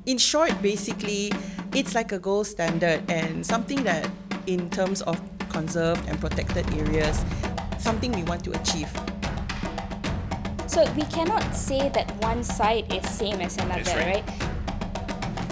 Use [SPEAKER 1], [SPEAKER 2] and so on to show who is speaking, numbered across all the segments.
[SPEAKER 1] in short, basically, it's like a gold standard and something that in terms of conserved and protected areas, something we want to achieve.
[SPEAKER 2] So we cannot say that one side is same as another, right?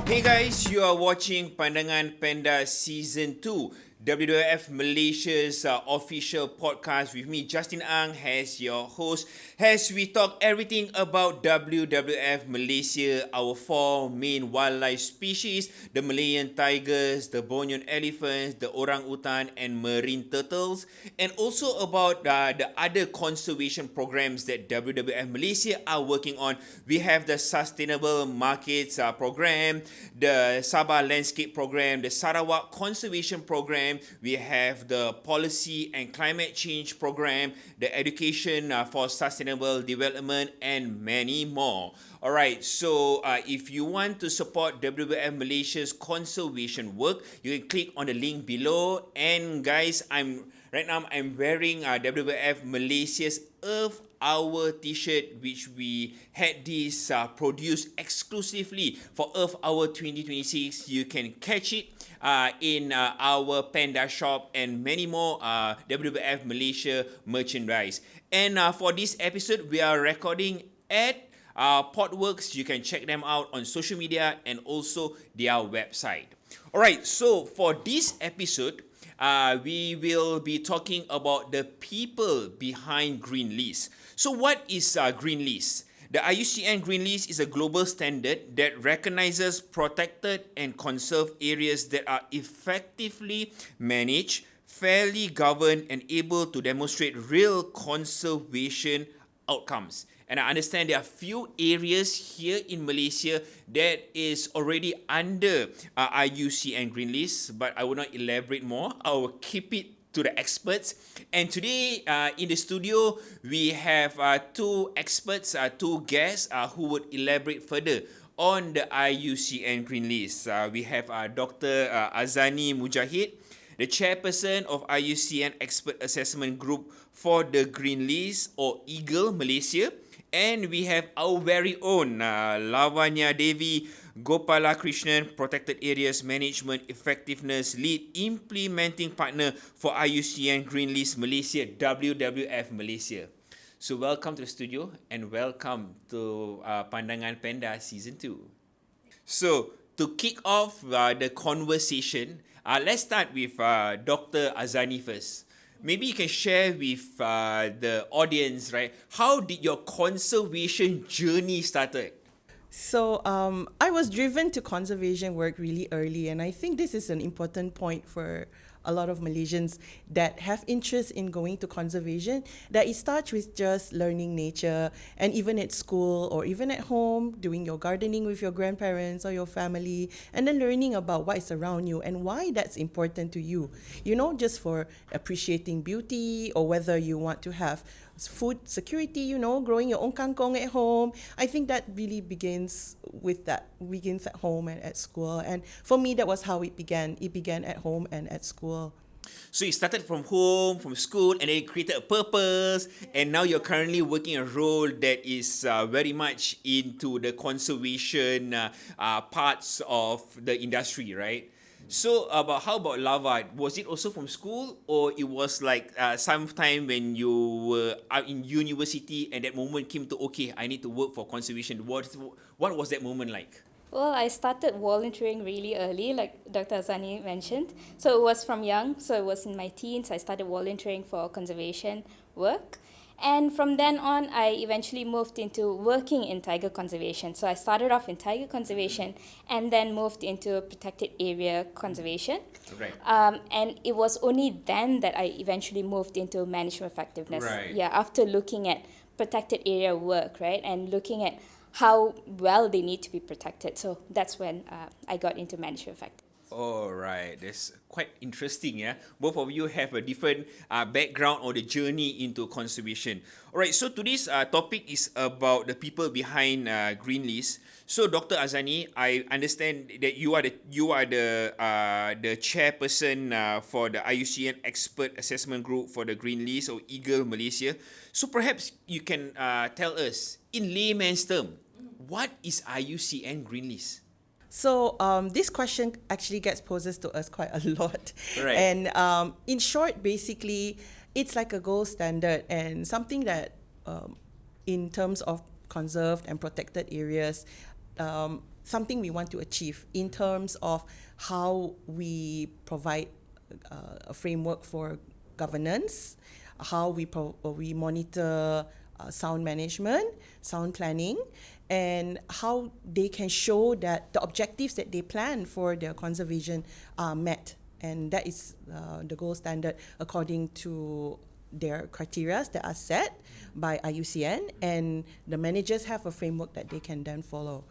[SPEAKER 3] Hey guys, you are watching Pandangan Panda Season 2, WWF Malaysia's official podcast with me, Justin Ang, as your host, as we talk everything about WWF Malaysia, our four main wildlife species, the Malayan tigers, the Bornean elephants, the orangutan and marine turtles, and also about the other conservation programs that WWF Malaysia are working on. We have the Sustainable Markets Program, the Sabah Landscape Program, the Sarawak Conservation Program. We have the Policy and Climate Change Program, the Education for Sustainable Development, and many more. Alright, so if you want to support WWF Malaysia's conservation work, you can click on the link below. And guys, right now I'm wearing WWF Malaysia's Earth Hour t-shirt, which we had this produced exclusively for Earth Hour 2026. You can catch it in our Panda shop and many more WWF Malaysia merchandise. And for this episode, we are recording at Podworks. You can check them out on social media and also their website. Alright, so for this episode, we will be talking about the people behind Green List. So what is Green List? The IUCN Green List is a global standard that recognizes protected and conserved areas that are effectively managed, fairly governed, and able to demonstrate real conservation outcomes. And I understand there are few areas here in Malaysia that is already under IUCN Green List, but I will not elaborate more. I will keep it to the experts. And today in the studio, we have two experts, two guests who would elaborate further on the IUCN Green List. We have Dr. Aazani Mujahid, the Chairperson of IUCN Expert Assessment Group for the Green List, or EAGL Malaysia. And we have our very own Lavaniadevi, Gopalakrishnan, Protected Areas Management Effectiveness Lead Implementing Partner for IUCN Green List Malaysia, WWF Malaysia. So welcome to the studio and welcome to Pandangan Panda Season 2. So to kick off the conversation, let's start with Dr. Aazani first. Maybe you can share with the audience, right? How did your conservation journey started?
[SPEAKER 1] So I was driven to conservation work really early, and I think this is an important point for a lot of Malaysians that have interest in going to conservation, that it starts with just learning nature, and even at school or even at home, doing your gardening with your grandparents or your family, and then learning about what is around you and why that's important to you. You know, just for appreciating beauty, or whether you want to have food security, you know, growing your own kangkong at home. I think that really begins at home and at school. And for me, that was how it began. It began at home and at school.
[SPEAKER 3] So you started from home, from school, and then you created a purpose, and now you're currently working a role that is very much into the conservation parts of the industry, right? So how about Lava? Was it also from school, or it was like sometime when you were out in university and that moment came to, okay, I need to work for conservation? What was that moment like?
[SPEAKER 2] Well, I started volunteering really early, like Dr. Aazani mentioned. So it was from young, so it was in my teens, I started volunteering for conservation work. And from then on, I eventually moved into working in tiger conservation. So I started off in tiger conservation and then moved into protected area conservation.
[SPEAKER 3] Right.
[SPEAKER 2] And it was only then that I eventually moved into management effectiveness.
[SPEAKER 3] Right.
[SPEAKER 2] Yeah, after looking at protected area work, right, and looking at how well they need to be protected. So that's when I got into management effectiveness.
[SPEAKER 3] All right, that's quite interesting, yeah. Both of you have a different background or the journey into conservation. All right, so today's topic is about the people behind Green List. So, Dr. Aazani, I understand that you are the chairperson for the IUCN Expert Assessment Group for the Green List, or EAGL Malaysia. So, perhaps you can tell us in layman's term, what is IUCN Green List?
[SPEAKER 1] So this question actually gets posed to us quite a lot.
[SPEAKER 3] Right.
[SPEAKER 1] And in short, basically, it's like a gold standard and something that in terms of conserved and protected areas, something we want to achieve in terms of how we provide a framework for governance, how we monitor sound management, sound planning, and how they can show that the objectives that they plan for their conservation are met. And that is the gold standard according to their criteria that are set by IUCN, and the managers have a framework that they can then follow.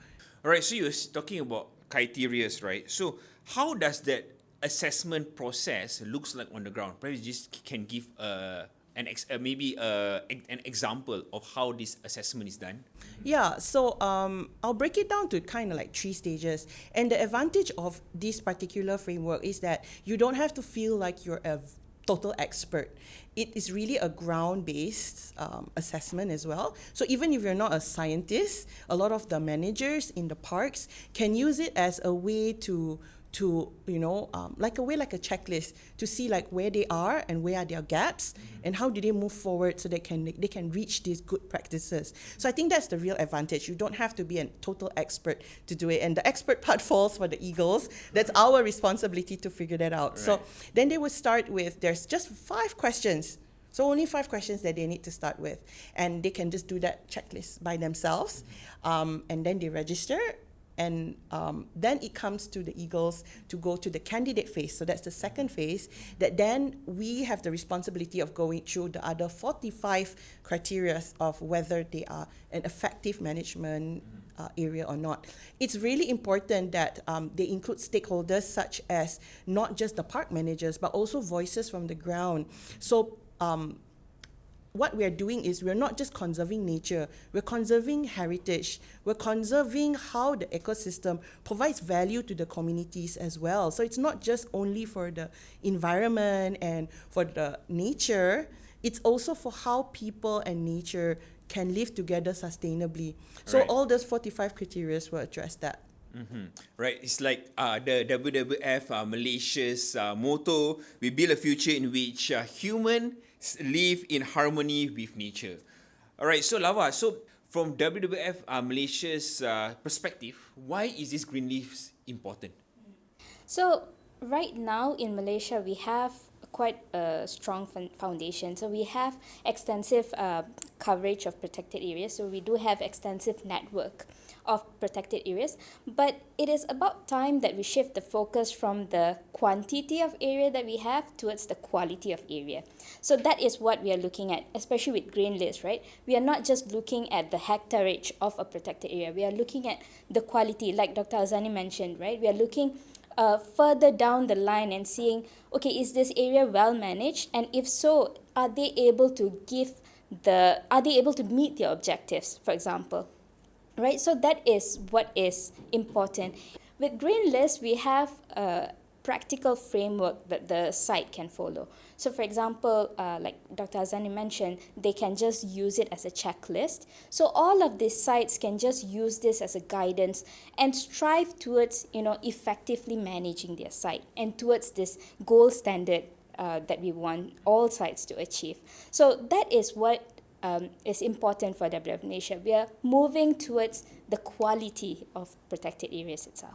[SPEAKER 3] All right, so you're talking about criteria, right? So how does that assessment process looks like on the ground? Perhaps you just can give an example of how this assessment is done.
[SPEAKER 1] Yeah, so I'll break it down to kind of like 3 stages. And the advantage of this particular framework is that you don't have to feel like you're a total expert. It is really a ground-based assessment as well. So even if you're not a scientist, a lot of the managers in the parks can use it as a way to like a checklist to see like where they are and where are their gaps and how do they move forward so they can reach these good practices. So I think that's the real advantage. You don't have to be a total expert to do it, and the expert part falls for the eagles. That's our responsibility to figure that out. Right. So then they would start with, there's just 5 questions. So only 5 questions that they need to start with, and they can just do that checklist by themselves, and then they register. And then it comes to the eagles to go to the candidate phase. So that's the second phase, that then we have the responsibility of going through the other 45 criteria of whether they are an effective management area or not. It's really important that they include stakeholders such as not just the park managers, but also voices from the ground. So what we're doing is we're not just conserving nature, we're conserving heritage, we're conserving how the ecosystem provides value to the communities as well. So it's not just only for the environment and for the nature, it's also for how people and nature can live together sustainably. So
[SPEAKER 3] Right.
[SPEAKER 1] all those 45 criteria will address that.
[SPEAKER 3] Right, it's like the WWF Malaysia's motto, we build a future in which humans live in harmony with nature. All right, so Lava, so from WWF Malaysia's perspective, why is this green leaf important?
[SPEAKER 2] So right now in Malaysia, we have quite a strong foundation. So we have extensive coverage of protected areas. So we do have extensive network of protected areas. But it is about time that we shift the focus from the quantity of area that we have towards the quality of area. So that is what we are looking at, especially with Green List, right? We are not just looking at the hectareage of a protected area. We are looking at the quality, like Dr. Aazani mentioned, right? We are looking further down the line and seeing, okay, is this area well managed? And if so, are they able to meet their objectives, for example? Right, so that is what is important. With Green List, we have a practical framework that the site can follow. So for example, like Dr. Aazani mentioned, they can just use it as a checklist. So all of these sites can just use this as a guidance and strive towards, effectively managing their site and towards this gold standard that we want all sites to achieve. So that is what is important for WWF-Malaysia. We are moving towards the quality of protected areas itself.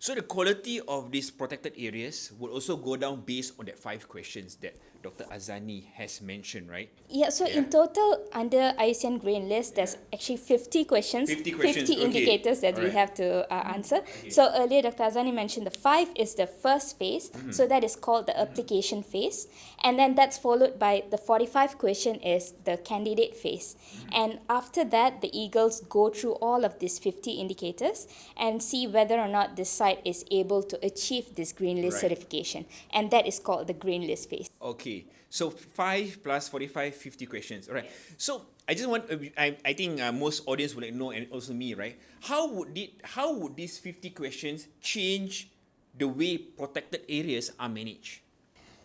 [SPEAKER 3] So the quality of these protected areas will also go down based on that 5 questions that Dr. Aazani has mentioned, right?
[SPEAKER 2] Yeah, so in total, under IUCN Green List, there's actually 50 questions,
[SPEAKER 3] 50 questions, okay.
[SPEAKER 2] indicators that we
[SPEAKER 3] Alright.
[SPEAKER 2] have to answer. So earlier, Dr. Aazani mentioned the 5 is the first phase, so that is called the application phase. And then that's followed by the 45 question is the candidate phase. And after that, the Eagles go through all of these 50 indicators and see whether or not this site is able to achieve this Green List
[SPEAKER 3] Right.
[SPEAKER 2] certification. And that is called the Green List phase.
[SPEAKER 3] Okay, so 5 plus 45, 50 questions. All right. So I just want, I think most audience would like know, and also me, right? How would these 50 questions change the way protected areas are managed?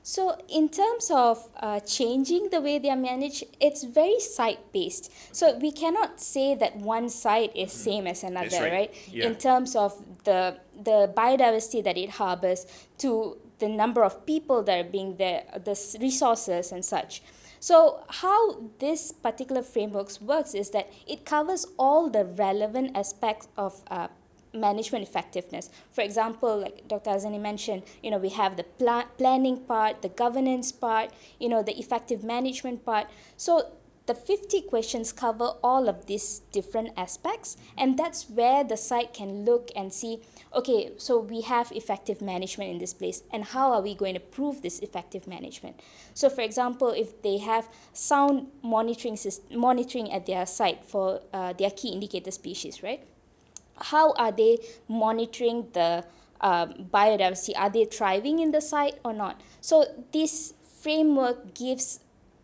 [SPEAKER 2] So, in terms of changing the way they are managed, it's very site-based. So, we cannot say that one site is same as another,
[SPEAKER 3] That's right. Yeah.
[SPEAKER 2] In terms of the biodiversity that it harbors, to the number of people that are being there, the resources and such. So, how this particular framework works is that it covers all the relevant aspects of management effectiveness. For example, like Dr. Aazani mentioned, we have the planning part, the governance part, the effective management part. So the 50 questions cover all of these different aspects, and that's where the site can look and see, okay, so we have effective management in this place, and how are we going to prove this effective management? So for example, if they have sound monitoring at their site for their key indicator species, right? How are they monitoring the biodiversity? Are they thriving in the site or not? So this framework gives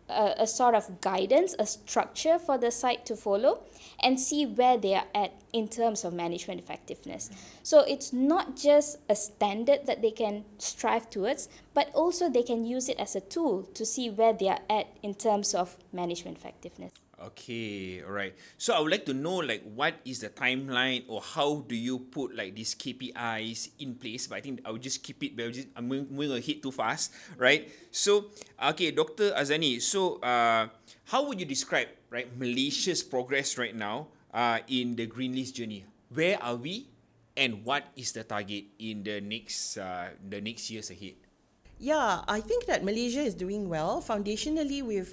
[SPEAKER 2] a sort of guidance, a structure for the site to follow and see where they are at in terms of management effectiveness. So it's not just a standard that they can strive towards, but also they can use it as a tool to see where they are at in terms of management effectiveness.
[SPEAKER 3] Okay, all right. So I would like to know, like, what is the timeline, or how do you put like these KPIs in place? But I think I will just keep it. I'm moving ahead too fast, right? So, okay, Dr. Aazani. So, how would you describe, right, Malaysia's progress right now in the Green List journey? Where are we, and what is the target in the next years ahead?
[SPEAKER 1] Yeah, I think that Malaysia is doing well. Foundationally, we've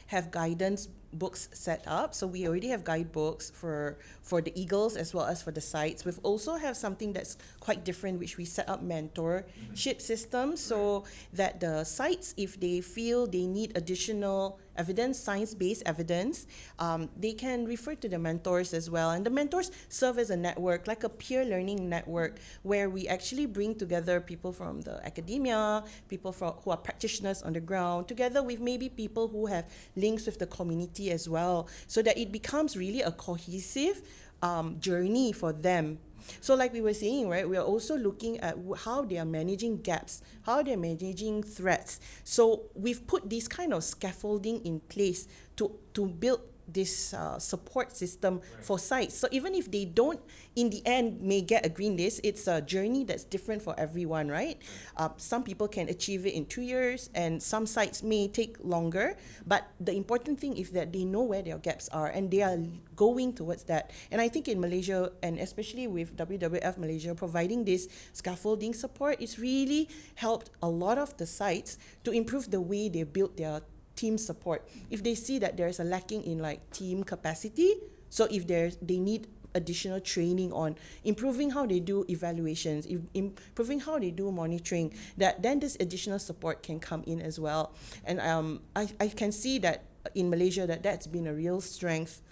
[SPEAKER 1] have guidance books set up. So we already have guidebooks for the eagles as well as for the sites. We've also have something that's quite different, which we set up mentorship systems, so that the sites, if they feel they need additional evidence, science-based evidence, they can refer to the mentors as well. And the mentors serve as a network, like a peer learning network, where we actually bring together people from the academia, people who are practitioners on the ground, together with maybe people who have links with the community as well, so that it becomes really a cohesive journey for them. So like we were saying, right, we are also looking at how they are managing gaps, how they're managing threats. So we've put this kind of scaffolding in place to build this support system for sites. So even if they don't, in the end, may get a green list, it's a journey that's different for everyone, right? Some people can achieve it in 2 years, and some sites may take longer. But the important thing is that they know where their gaps are, and they are going towards that. And I think in Malaysia, and especially with WWF-Malaysia providing this scaffolding support, it's really helped a lot of the sites to improve the way they build their team support. If they see that there's a lacking in like team capacity, so if they need additional training on improving how they do evaluations, improving how they do monitoring, then this additional support can come in as well. And I can see that in Malaysia that's been a real strength,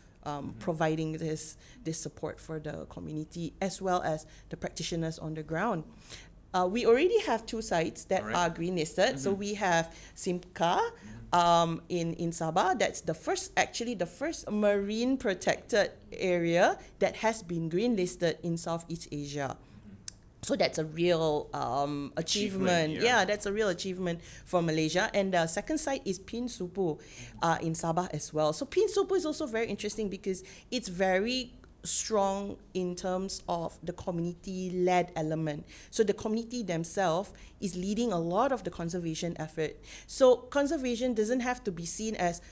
[SPEAKER 1] providing this support for the community as well as the practitioners on the ground. We already have 2 sites that are green listed. So we have Simca in Sabah. That's the first marine protected area that has been green listed in Southeast Asia. So that's a real achievement. Yeah, that's a real achievement for Malaysia. And the second site is Pin Supu in Sabah as well. So Pin Supu is also very interesting because it's very strong in terms of the community-led element. So the community themselves is leading a lot of the conservation effort. So conservation doesn't have to be seen as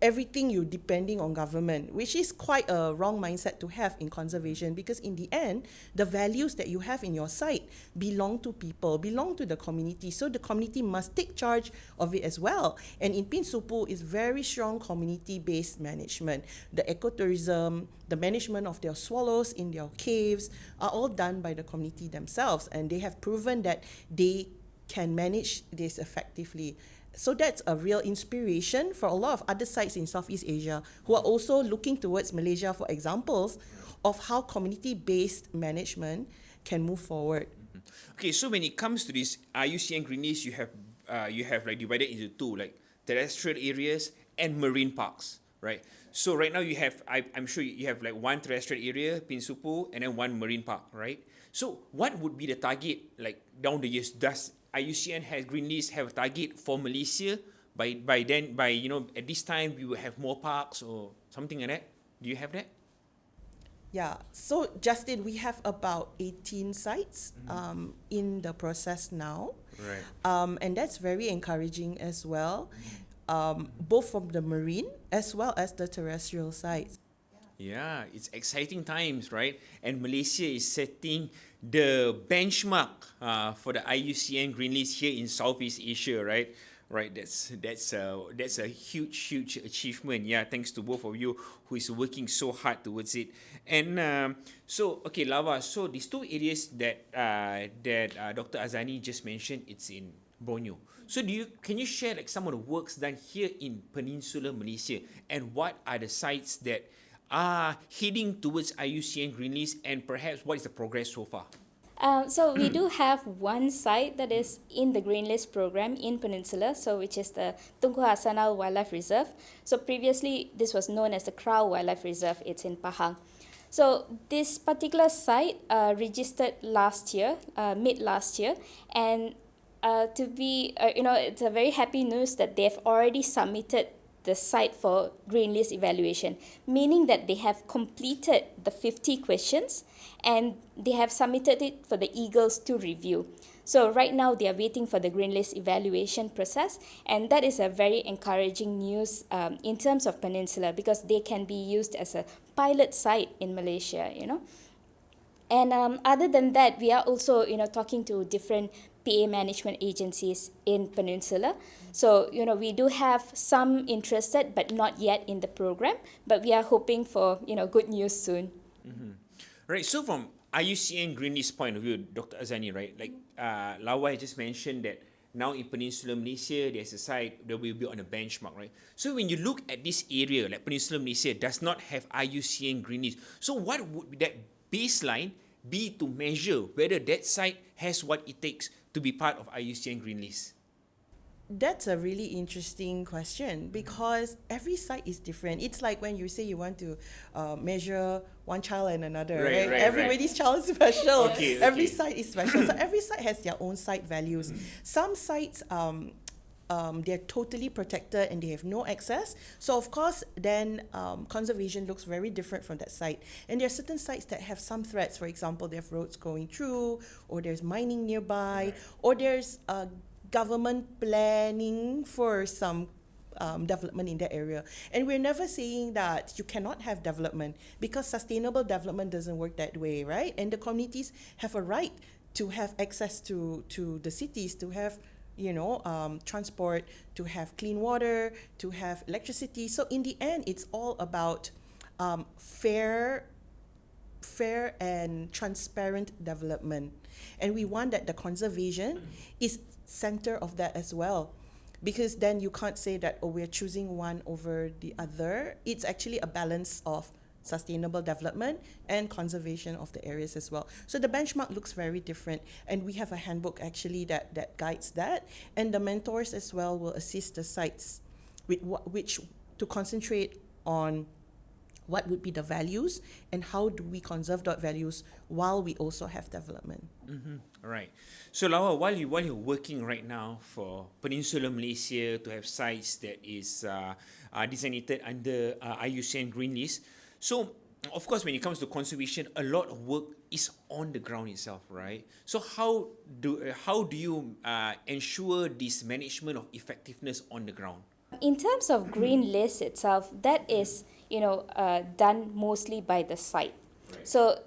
[SPEAKER 1] everything you're depending on government, which is quite a wrong mindset to have in conservation, because in the end, the values that you have in your site belong to people, belong to the community. So the community must take charge of it as well. And in Pin Supu is very strong community-based management. The ecotourism, the management of their swallows in their caves are all done by the community themselves, and they have proven that they can manage this effectively. So that's a real inspiration for a lot of other sites in Southeast Asia who are also looking towards Malaysia for examples of how community-based management can move forward.
[SPEAKER 3] Okay, so when it comes to this IUCN Green List, you have like divided into 2, like terrestrial areas and marine parks, right? So right now you have, I'm sure you have like 1 terrestrial area, Pin Supu, and then 1 marine park, right? So what would be the target like down the years? IUCN has Green List have a target for Malaysia by then at this time we will have more parks or something like that? Do you have that?
[SPEAKER 1] Yeah, so Justin, we have about 18 sites in the process now.
[SPEAKER 3] Right.
[SPEAKER 1] And that's very encouraging as well, both from the marine as well as the terrestrial sites.
[SPEAKER 3] Yeah, it's exciting times, right? And Malaysia is setting the benchmark for the IUCN Green List here in Southeast Asia, right? Right, that's a huge achievement. Yeah, thanks to both of you who is working so hard towards it. And so, okay, Lava. So these two areas that Dr. Aazani just mentioned, it's in Borneo. So can you share like some of the works done here in Peninsular Malaysia, and what are the sites that are heading towards IUCN Green List, and perhaps what is the progress so far?
[SPEAKER 2] So we do have one site that is in the Green List program in Peninsula, so which is the Tunku Hasanal Wildlife Reserve. So previously this was known as the Crow Wildlife Reserve. It's in Pahang. So this particular site registered last year, mid last year, and it's a very happy news that they've already submitted the site for Green List evaluation, meaning that they have completed the 50 questions and they have submitted it for the Eagles to review. So right now they are waiting for the Green List evaluation process, and that is a very encouraging news in terms of Peninsula, because they can be used as a pilot site in Malaysia, And other than that, we are also, talking to different PA management agencies in Peninsula. So, we do have some interested, but not yet in the program. But we are hoping for, good news soon.
[SPEAKER 3] Mm-hmm. Right. So from IUCN Green List point of view, Dr. Aazani, right? Like Lawa just mentioned that now in Peninsular Malaysia, there's a site that will be on a benchmark, right? So when you look at this area, like Peninsular Malaysia does not have IUCN Green List. So what would that baseline be to measure whether that site has what it takes to be part of IUCN Green List?
[SPEAKER 1] That's a really interesting question, because every site is different. It's like when you say you want to measure one child and another, right? Everybody's child is special.
[SPEAKER 3] Okay.
[SPEAKER 1] Every site is special. So every site has their own site values. Some sites, they're totally protected and they have no access. So of course, then conservation looks very different from that site. And there are certain sites that have some threats. For example, they have roads going through, or there's mining nearby, or there's government planning for some development in that area. And we're never saying that you cannot have development, because sustainable development doesn't work that way, right? And the communities have a right to have access to the cities, to have transport, to have clean water, to have electricity. So in the end, it's all about fair and transparent development. And we want that the conservation is center of that as well, because then you can't say that, we're choosing one over the other. It's actually a balance of sustainable development and conservation of the areas as well. So the benchmark looks very different, and we have a handbook actually that guides that, and the mentors as well will assist the sites with which to concentrate on what would be the values and how do we conserve those values while we also have development.
[SPEAKER 3] Mm-hmm. All right. So Lawa, while you're working right now for Peninsular Malaysia to have sites that is designated under IUCN Green List, so of course when it comes to conservation, a lot of work is on the ground itself, right? So how do you ensure this management of effectiveness on the ground?
[SPEAKER 2] In terms of Green List itself, that is done mostly by the site.
[SPEAKER 3] Right.
[SPEAKER 2] So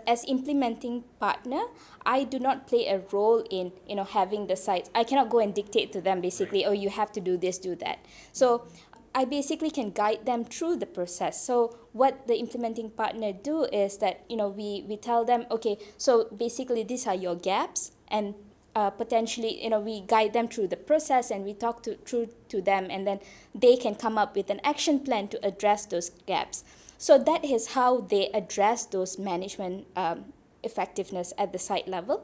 [SPEAKER 2] as implementing partner, I do not play a role in having the sites. I cannot go and dictate to them basically,
[SPEAKER 3] Right.
[SPEAKER 2] you have to do this, do that. So I basically can guide them through the process. So what the implementing partner do is that we tell them, okay, so basically these are your gaps, and potentially we guide them through the process, and we talk through to them, and then they can come up with an action plan to address those gaps. So that is how they address those management effectiveness at the site level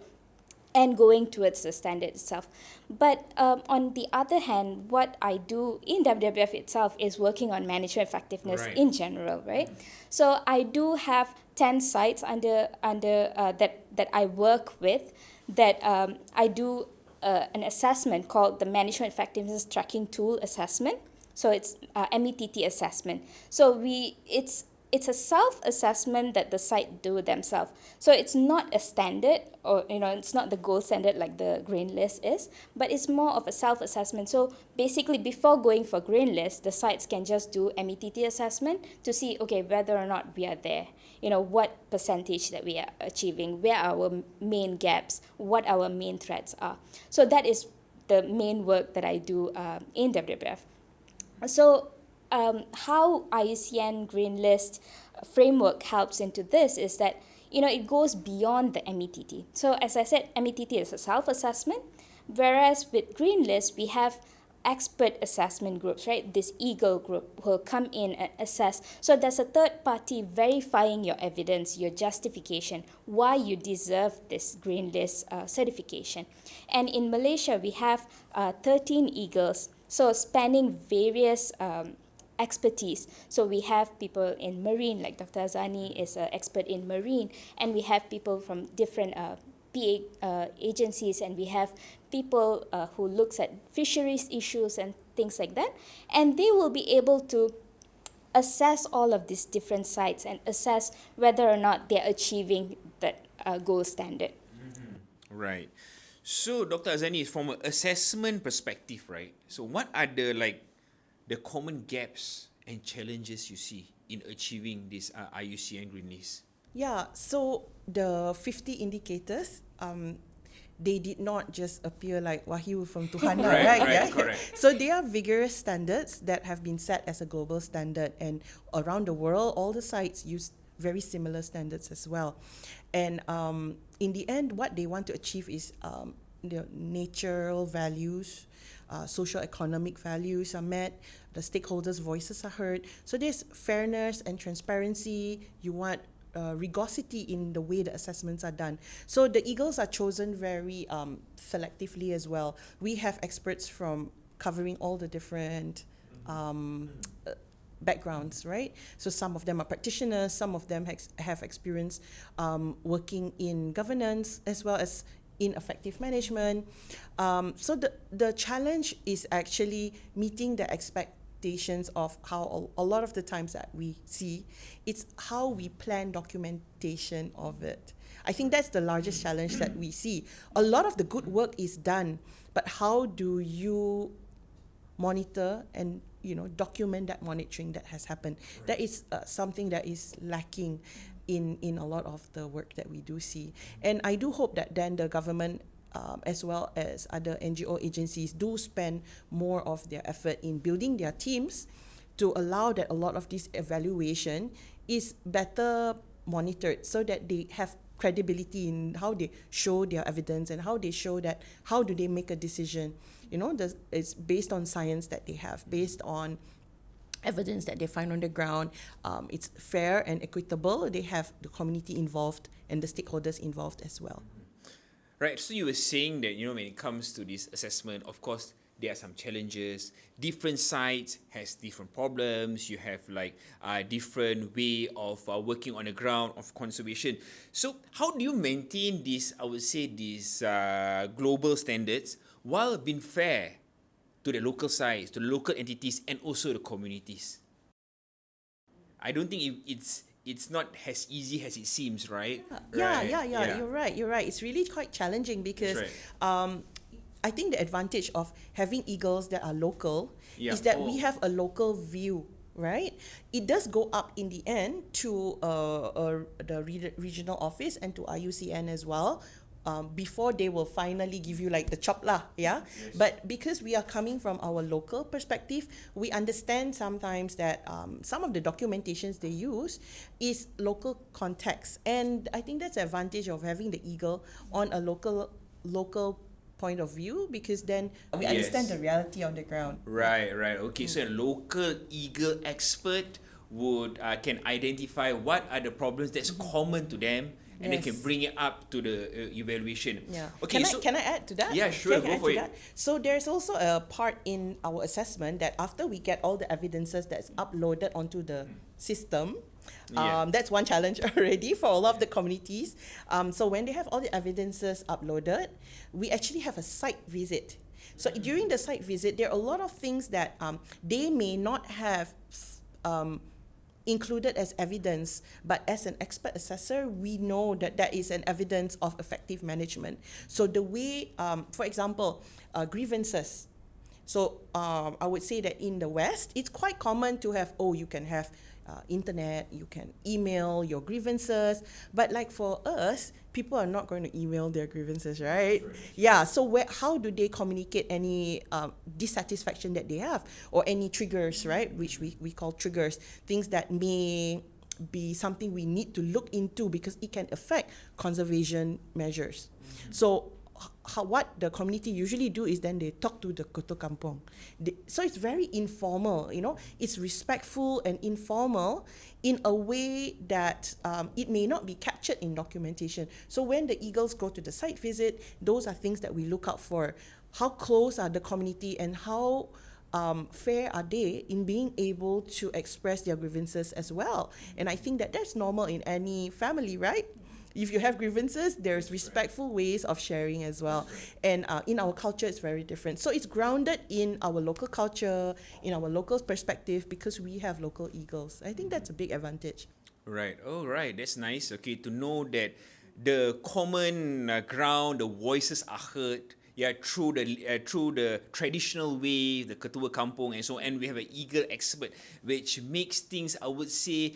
[SPEAKER 2] and going towards the standard itself. But on the other hand, what I do in WWF itself is working on management effectiveness
[SPEAKER 3] Right.
[SPEAKER 2] in general, right? So I do have 10 sites under that I work with, that I do an assessment called the Management Effectiveness Tracking Tool Assessment. So it's METT assessment. So it's a self-assessment that the site do themselves. So it's not a standard, or it's not the gold standard like the Green List is, but it's more of a self-assessment. So basically, before going for Green List, the sites can just do METT assessment to see, okay, whether or not we are there. What percentage that we are achieving, where our main gaps, what our main threats are. So that is the main work that I do in WWF. So how IUCN Green List framework helps into this is that, it goes beyond the METT. So as I said, METT is a self-assessment, whereas with Green List, we have expert assessment groups, right? This EAGL group will come in and assess. So there's a third party verifying your evidence, your justification, why you deserve this Green List certification. And in Malaysia, we have 13 EAGLs, so spanning various expertise. So we have people in marine, like Dr. Aazani is an expert in marine, and we have people from different PA agencies, and we have people who looks at fisheries issues and things like that, and they will be able to assess all of these different sites and assess whether or not they're achieving that gold standard.
[SPEAKER 3] Mm-hmm. Right. So, Dr. Aazani, from an assessment perspective, right? So, what are the common gaps and challenges you see in achieving this IUCN Green List?
[SPEAKER 1] Yeah, so the 50 indicators, they did not just appear like wahyu from Tuhan, right? Yeah?
[SPEAKER 3] Correct.
[SPEAKER 1] So they are vigorous standards that have been set as a global standard, and around the world, all the sites use very similar standards as well. And in the end, what they want to achieve is the natural values, socio-economic values are met, the stakeholders' voices are heard. So there's fairness and transparency. You want rigorosity in the way the assessments are done. So the EAGLs are chosen very selectively as well. We have experts from covering all the different backgrounds, right? So some of them are practitioners, some of them have experience working in governance as well as in effective management. So the challenge is actually meeting the expectations of how a lot of the times that we see, it's how we plan documentation of it. I think that's the largest challenge that we see. A lot of the good work is done, but how do you monitor and document that monitoring that has happened? Right. That is something that is lacking in a lot of the work that we do see. And I do hope that then the government as well as other NGO agencies do spend more of their effort in building their teams to allow that a lot of this evaluation is better monitored so that they have credibility in how they show their evidence and how they show that how do they make a decision. It's based on science that they have, based on evidence that they find on the ground. It's fair and equitable. They have the community involved and the stakeholders involved as well.
[SPEAKER 3] Right, so you were saying that, when it comes to this assessment, of course, there are some challenges. Different sites has different problems. You have different way of working on the ground of conservation. So how do you maintain this, I would say, these global standards while being fair to the local sites, to the local entities, and also the communities? I don't think it's not as easy as it seems, right?
[SPEAKER 1] Yeah. You're right. It's really quite challenging because I think the advantage of having EAGLs that are local is that we have a local view, right? It does go up in the end to the regional office and to IUCN as well. Before they will finally give you the chop lah, yeah? Yes. But because we are coming from our local perspective, we understand sometimes that some of the documentations they use is local context. And I think that's the advantage of having the EAGL on a local point of view, because then we understand the reality on the ground.
[SPEAKER 3] Right. Okay, so a local EAGL expert can identify what are the problems that's common to them and they can bring it up to the evaluation.
[SPEAKER 1] Yeah.
[SPEAKER 3] Okay,
[SPEAKER 1] Can I add to that?
[SPEAKER 3] Yeah, sure,
[SPEAKER 1] Can I
[SPEAKER 3] go
[SPEAKER 1] add
[SPEAKER 3] for
[SPEAKER 1] to
[SPEAKER 3] it.
[SPEAKER 1] that? So there's also a part in our assessment that after we get all the evidences that's uploaded onto the system, that's one challenge already for a lot of the communities. So when they have all the evidences uploaded, we actually have a site visit. So during the site visit, there are a lot of things that they may not have included as evidence, but as an expert assessor, we know that that is an evidence of effective management. So the way, for example, grievances. So I would say that in the West, it's quite common to have, you can have internet, you can email your grievances, but like for us, people are not going to email their grievances, right? Yeah, so how do they communicate any dissatisfaction that they have, or any triggers, right, which we call triggers, things that may be something we need to look into because it can affect conservation measures. So what the community usually do is then they talk to the Ketua Kampung. So it's very informal, it's respectful and informal in a way that it may not be captured in documentation. So when the eagles go to the site visit, those are things that we look out for. How close are the community and how fair are they in being able to express their grievances as well? And I think that that's normal in any family, right? If you have grievances, there's respectful ways of sharing as well. And in our culture, it's very different. So it's grounded in our local culture, in our local perspective, because we have local eagles. I think that's a big advantage.
[SPEAKER 3] Right. Oh, right. That's nice. Okay, to know that the common ground, the voices are heard. Yeah, through the traditional way, the Ketua Kampung and so on. And we have an eagle expert, which makes things, I would say,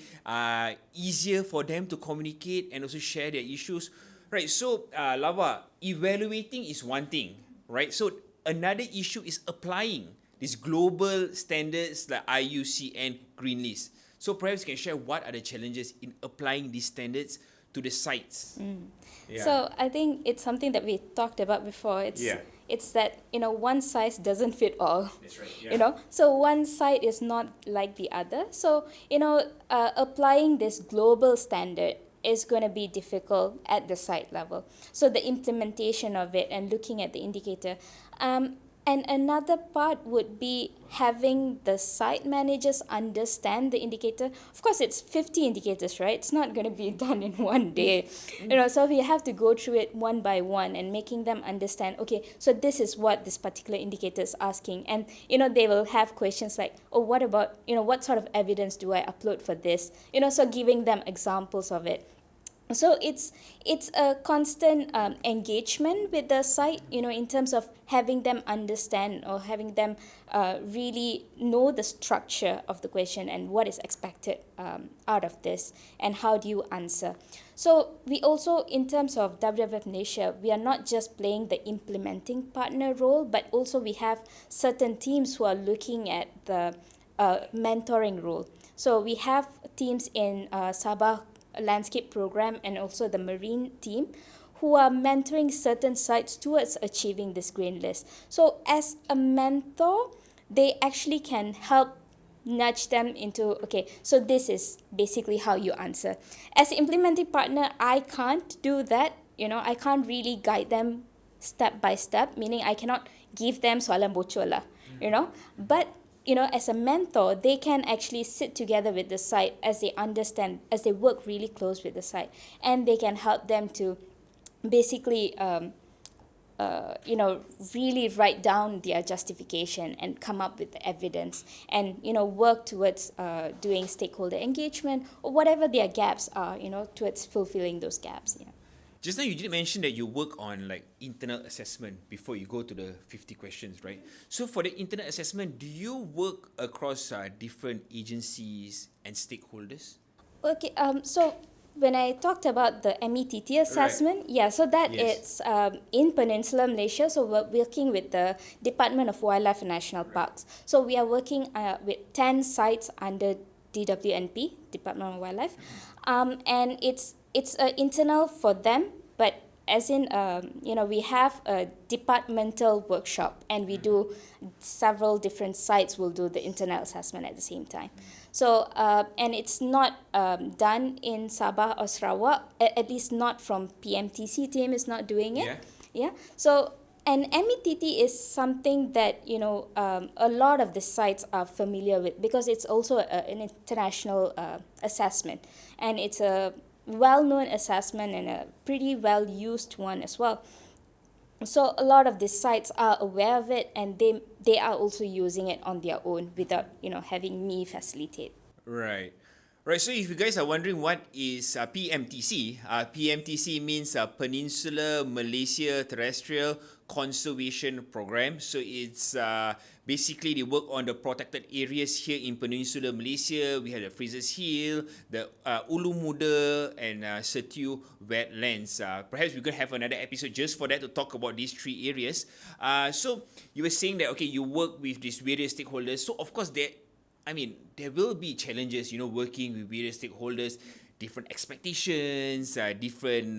[SPEAKER 3] easier for them to communicate and also share their issues. Right, so Lava, evaluating is one thing, right? So another issue is applying these global standards like IUCN Green List. So perhaps you can share what are the challenges in applying these standards to the sites. Yeah.
[SPEAKER 2] So I think it's something that we talked about before. It's that one size doesn't fit all.
[SPEAKER 3] That's right. Yeah.
[SPEAKER 2] So one site is not like the other. So applying this global standard is going to be difficult at the site level. So the implementation of it and looking at the indicator. And another part would be having the site managers understand the indicator. Of course, it's 50 indicators, right? It's not going to be done in one day. So we have to go through it one by one and making them understand, okay, so this is what this particular indicator is asking. And, they will have questions like, what about, what sort of evidence do I upload for this? So giving them examples of it. So it's a constant engagement with the site, in terms of having them understand or having them really know the structure of the question and what is expected out of this and how do you answer. So we also, in terms of WWF-Malaysia, we are not just playing the implementing partner role, but also we have certain teams who are looking at the mentoring role. So we have teams in Sabah landscape program and also the marine team who are mentoring certain sites towards achieving this green list. So as a mentor, they actually can help nudge them into, okay, so this is basically how you answer. As an implementing partner, I can't do that. I can't really guide them step by step, meaning I cannot give them soalan bocor lah, but as a mentor, they can actually sit together with the site as they understand, as they work really close with the site, and they can help them to basically, really write down their justification and come up with the evidence and, work towards doing stakeholder engagement or whatever their gaps are, towards fulfilling those gaps. Yeah.
[SPEAKER 3] Just now you did mention that you work on internal assessment before you go to the 50 questions, right? So for the internal assessment, do you work across different agencies and stakeholders?
[SPEAKER 2] Okay, so when I talked about the METT assessment, so that is in Peninsular Malaysia. So we're working with the Department of Wildlife and National Parks. So we are working with 10 sites under DWNP, Department of Wildlife, and it's internal for them, but as in, we have a departmental workshop and we do several different sites will do the internal assessment at the same time. So, and it's not done in Sabah or Sarawak, at least not from PMTC team is not doing it. Yeah. So, and METT is something that, a lot of the sites are familiar with because it's also an international assessment. And it's a well-known assessment and a pretty well-used one as well. So a lot of the sites are aware of it, and they are also using it on their own without having me facilitate.
[SPEAKER 3] Right. Right, so if you guys are wondering what is PMTC, PMTC means Peninsular Malaysia Terrestrial Conservation Program. So it's basically they work on the protected areas here in Peninsular Malaysia. We have the Fraser's Hill, the Ulu Muda and Setiu wetlands. Perhaps we could have another episode just for that to talk about these three areas. So you were saying that, okay, you work with these various stakeholders. So of course there will be challenges, working with various stakeholders, different expectations, different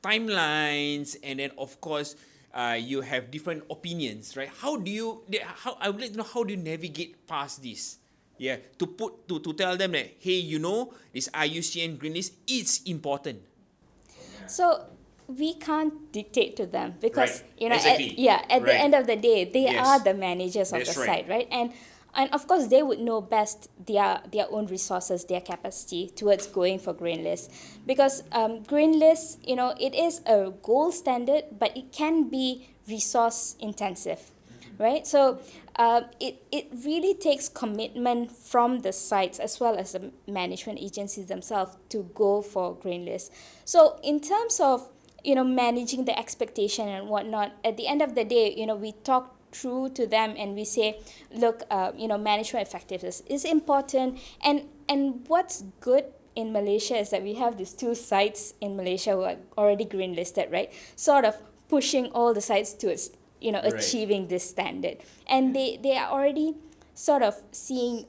[SPEAKER 3] timelines, and then of course you have different opinions, right? I would like to know, how do you navigate past this? Yeah, to tell them that, hey, this IUCN Green List, it's important.
[SPEAKER 2] So we can't dictate to them because
[SPEAKER 3] right. Exactly.
[SPEAKER 2] At the end of the day, they are the managers of the site, right? And of course, they would know best their own resources, their capacity towards going for Green List. Because Green List, it is a gold standard, but it can be resource intensive, right? So it really takes commitment from the sites as well as the management agencies themselves to go for Green List. So in terms of, managing the expectation and whatnot, at the end of the day, we talk through to them and we say, look, management effectiveness is important, and what's good in Malaysia is that we have these two sites in Malaysia who are already green listed, right? Sort of pushing all the sites towards achieving this standard, and they are already sort of seeing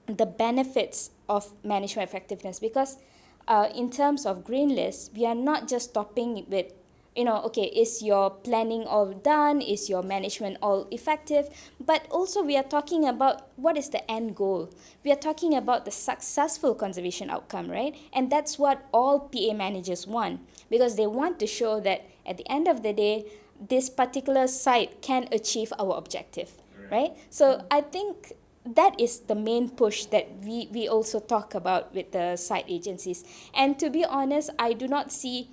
[SPEAKER 2] the benefits of management effectiveness because in terms of green list, we are not just stopping with is your planning all done? Is your management all effective? But also we are talking about what is the end goal. We are talking about the successful conservation outcome, right? And that's what all PA managers want because they want to show that at the end of the day, this particular site can achieve our objective, right? So I think that is the main push that we also talk about with the site agencies. And to be honest, I do not see,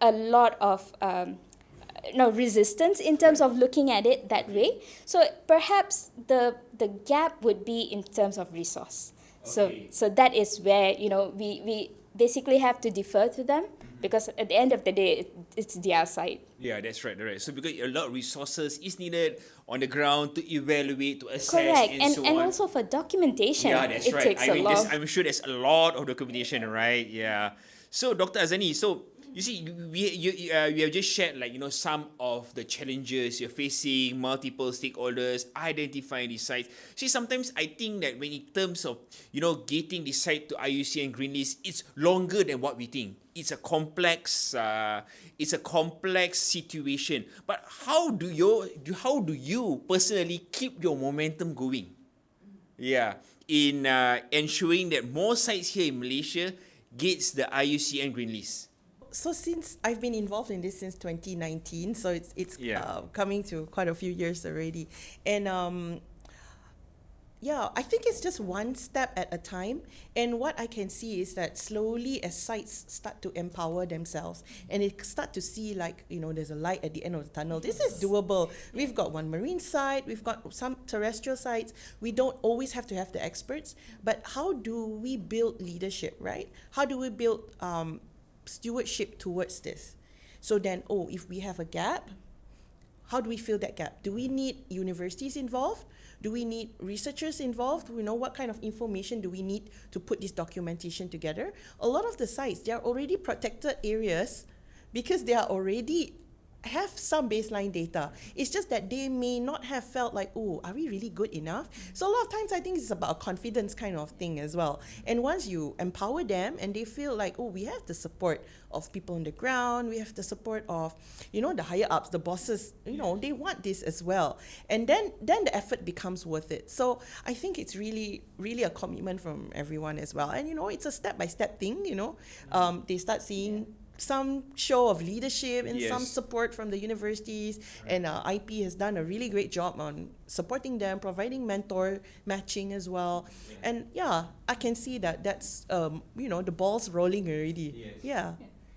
[SPEAKER 2] a lot of resistance in terms of looking at it that way. So perhaps the gap would be in terms of resource. Okay. So that is where we basically have to defer to them because at the end of the day it's their site.
[SPEAKER 3] Yeah, that's right. So because a lot of resources is needed on the ground to evaluate, to assess,
[SPEAKER 2] correct,
[SPEAKER 3] and so on. And
[SPEAKER 2] also for documentation.
[SPEAKER 3] Yeah, that's right.
[SPEAKER 2] Takes a lot.
[SPEAKER 3] I'm sure there's a lot of documentation, right? Yeah. So Dr. Aazani, you see, we have just shared some of the challenges you're facing, multiple stakeholders, identifying these sites. See, sometimes I think that when in terms of getting the site to IUCN Green List, it's longer than what we think. It's a complex situation. But how do you personally keep your momentum going? Yeah, in ensuring that more sites here in Malaysia gets the IUCN Green List.
[SPEAKER 1] So since I've been involved in this since 2019, so it's coming to quite a few years already, and I think it's just one step at a time. And what I can see is that slowly as sites start to empower themselves and they start to see there's a light at the end of the tunnel. This is doable. We've got one marine site, we've got some terrestrial sites. We don't always have to have the experts, but how do we build leadership, right? How do we build stewardship towards this? So then, if we have a gap, how do we fill that gap? Do we need universities involved? Do we need researchers involved? What kind of information do we need to put this documentation together? A lot of the sites, they are already protected areas because they are already have some baseline data. It's just that they may not have felt like, oh, are we really good enough? So a lot of times I think it's about a confidence kind of thing as well. And once you empower them and they feel like, oh, we have the support of people on the ground, we have the support of, the higher ups, the bosses, they want this as well. And then the effort becomes worth it. So I think it's really, really a commitment from everyone as well. And, it's a step-by-step thing, they start seeing some show of leadership and some support from the universities, and IP has done a really great job on supporting them, providing mentor matching as well. And I can see that's the ball's rolling already.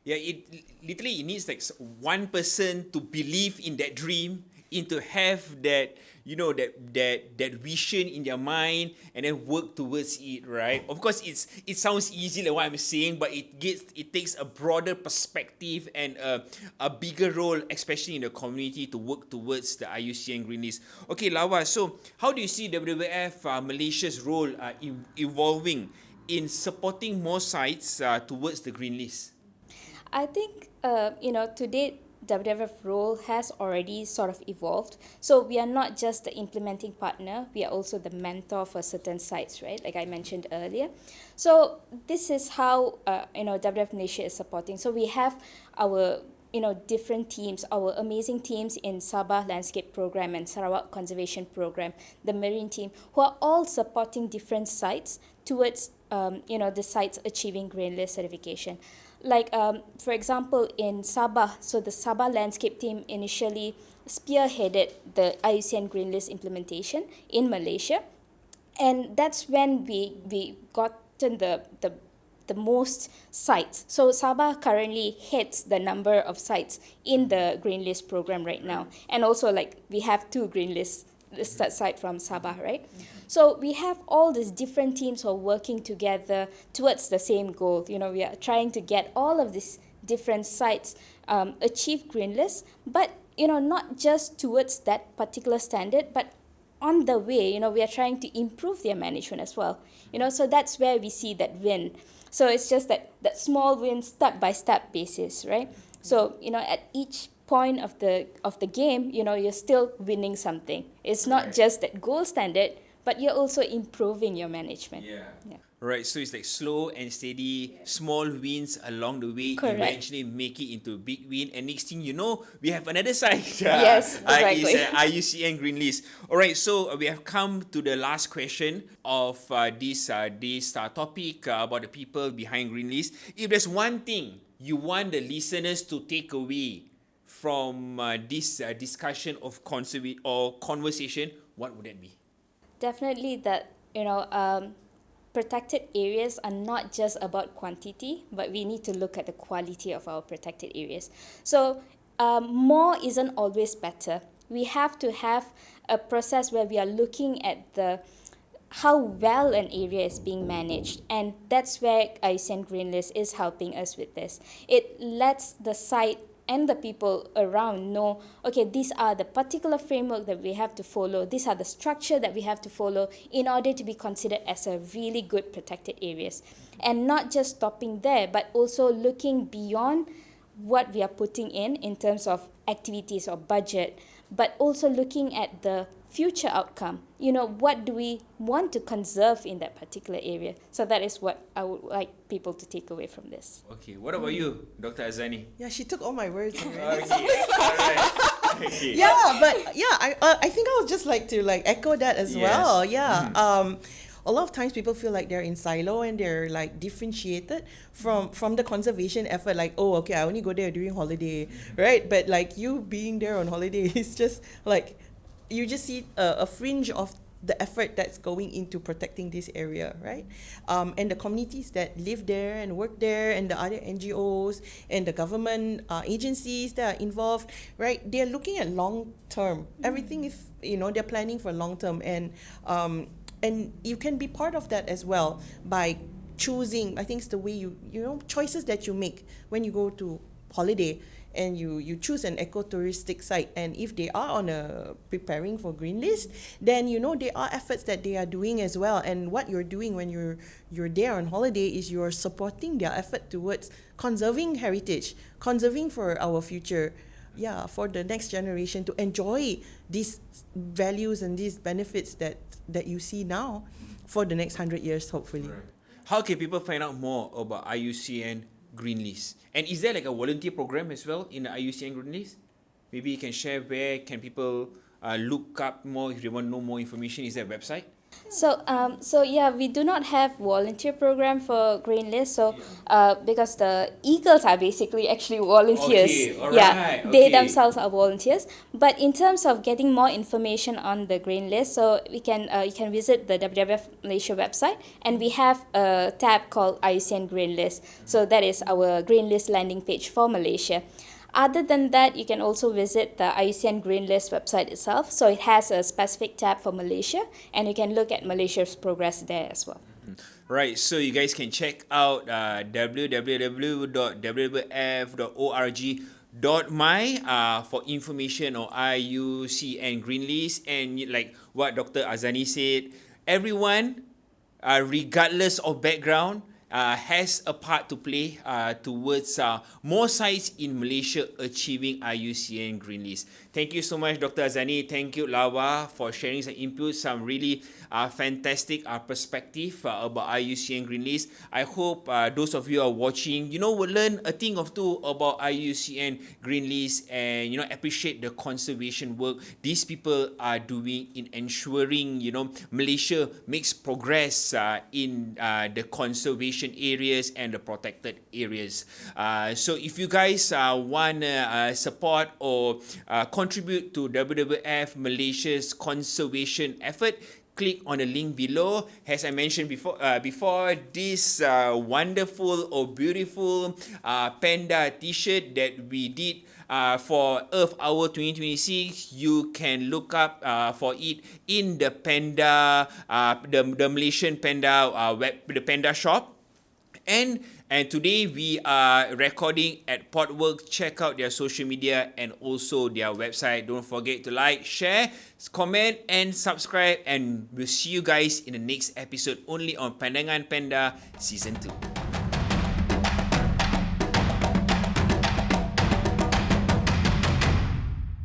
[SPEAKER 3] It needs like one person to believe in that dream, to have that that vision in their mind, and then work towards it, right? Of course, it sounds easy like what I'm saying, but it takes a broader perspective and a bigger role, especially in the community, to work towards the IUCN Green List. Okay, Lawa, so how do you see WWF Malaysia's role evolving in supporting more sites towards the Green List?
[SPEAKER 2] I think, to date, WWF role has already sort of evolved. So we are not just the implementing partner, we are also the mentor for certain sites, right? Like I mentioned earlier. So this is how, WWF Malaysia is supporting. So we have our, different teams, our amazing teams in Sabah Landscape Program and Sarawak Conservation Program, the Marine team, who are all supporting different sites towards, the sites achieving Green List certification. Like, for example, in Sabah, so the Sabah landscape team initially spearheaded the IUCN Green List implementation in Malaysia. And that's when we gotten the most sites. So Sabah currently heads the number of sites in the Green List program right now. And also, like, we have 2 Green List site from Sabah, right? So we have all these different teams who are working together towards the same goal. We are trying to get all of these different sites achieve Green List, but, not just towards that particular standard, but on the way, we are trying to improve their management as well. So that's where we see that win. So it's just that small win, step-by-step basis, right? So, at each point of the game, you're still winning something. It's not just that gold standard, but you're also improving your management.
[SPEAKER 3] Right, so it's like slow and steady, small wins along the way, eventually make it into a big win, and next thing you know, we have another side.
[SPEAKER 2] Yes, exactly.
[SPEAKER 3] It's IUCN Green List. Alright, so we have come to the last question of this topic about the people behind Green List. If there's one thing you want the listeners to take away from this discussion of conversation, what would that be?
[SPEAKER 2] Definitely that, protected areas are not just about quantity, but we need to look at the quality of our protected areas. So more isn't always better. We have to have a process where we are looking at how well an area is being managed, and that's where IUCN Green List is helping us with this. It lets the site and the people around know, okay, these are the particular framework that we have to follow, these are the structure that we have to follow in order to be considered as a really good protected areas. And not just stopping there, but also looking beyond what we are putting in terms of activities or budget, but also looking at the future outcome. What do we want to conserve in that particular area? So that is what I would like people to take away from this.
[SPEAKER 3] Okay, what about you, Dr. Aazani?
[SPEAKER 1] Yeah, she took all my words.
[SPEAKER 3] Okay, alright. Okay.
[SPEAKER 1] I think I would just like to echo that as well. Yeah. A lot of times people feel like they're in silo and they're differentiated from the conservation effort. Like, oh, okay, I only go there during holiday, right? But you being there on holiday is just you just see a fringe of the effort that's going into protecting this area, right? And the communities that live there and work there, and the other NGOs and the government agencies that are involved, right? They're looking at long term. Everything is, they're planning for long term, and you can be part of that as well by choosing. I think it's the way choices that you make when you go to holiday. And you choose an ecotouristic site, and if they are preparing for Green List, then there are efforts that they are doing as well. And what you're doing when you're there on holiday is you're supporting their effort towards conserving heritage, conserving for our future for the next generation to enjoy these values and these benefits that you see now for the next 100 years, hopefully.
[SPEAKER 3] Right. How can people find out more about IUCN Green List? And is there like a volunteer program as well in the IUCN Green List? Maybe you can share where can people look up more if they want to know more information. Is there a website?
[SPEAKER 2] So yeah, we do not have volunteer program for Green List. So because the eagles are basically actually volunteers.
[SPEAKER 3] Okay, all
[SPEAKER 2] Yeah,
[SPEAKER 3] right,
[SPEAKER 2] they
[SPEAKER 3] okay.
[SPEAKER 2] themselves are volunteers. But in terms of getting more information on the Green List, so you can visit the WWF-Malaysia website, and we have a tab called IUCN Green List. So that is our Green List landing page for Malaysia. Other than that, you can also visit the IUCN Green List website itself. So it has a specific tab for Malaysia, and you can look at Malaysia's progress there as well.
[SPEAKER 3] Right, so you guys can check out www.wwf.org.my for information on IUCN Green List. And like what Dr. Aazani said, everyone, regardless of background, has a part to play towards more sites in Malaysia achieving IUCN Green List. Thank you so much, Dr. Aazani. Thank you, Lawa, for sharing some input, some really fantastic perspective about IUCN Green List. I hope those of you are watching, will learn a thing or two about IUCN Green List and, appreciate the conservation work these people are doing in ensuring, Malaysia makes progress in the conservation areas and the protected areas. So if you guys want to support or contribute to WWF Malaysia's conservation effort, click on the link below. As I mentioned before, this wonderful or beautiful panda t-shirt that we did for Earth Hour 2026, you can look up for it in the panda, the Malaysian panda the panda shop. And today we are recording at Podwork. Check out their social media and also their website. Don't forget to like, share, comment and subscribe. And we'll see you guys in the next episode only on Pandangan Panda Season 2.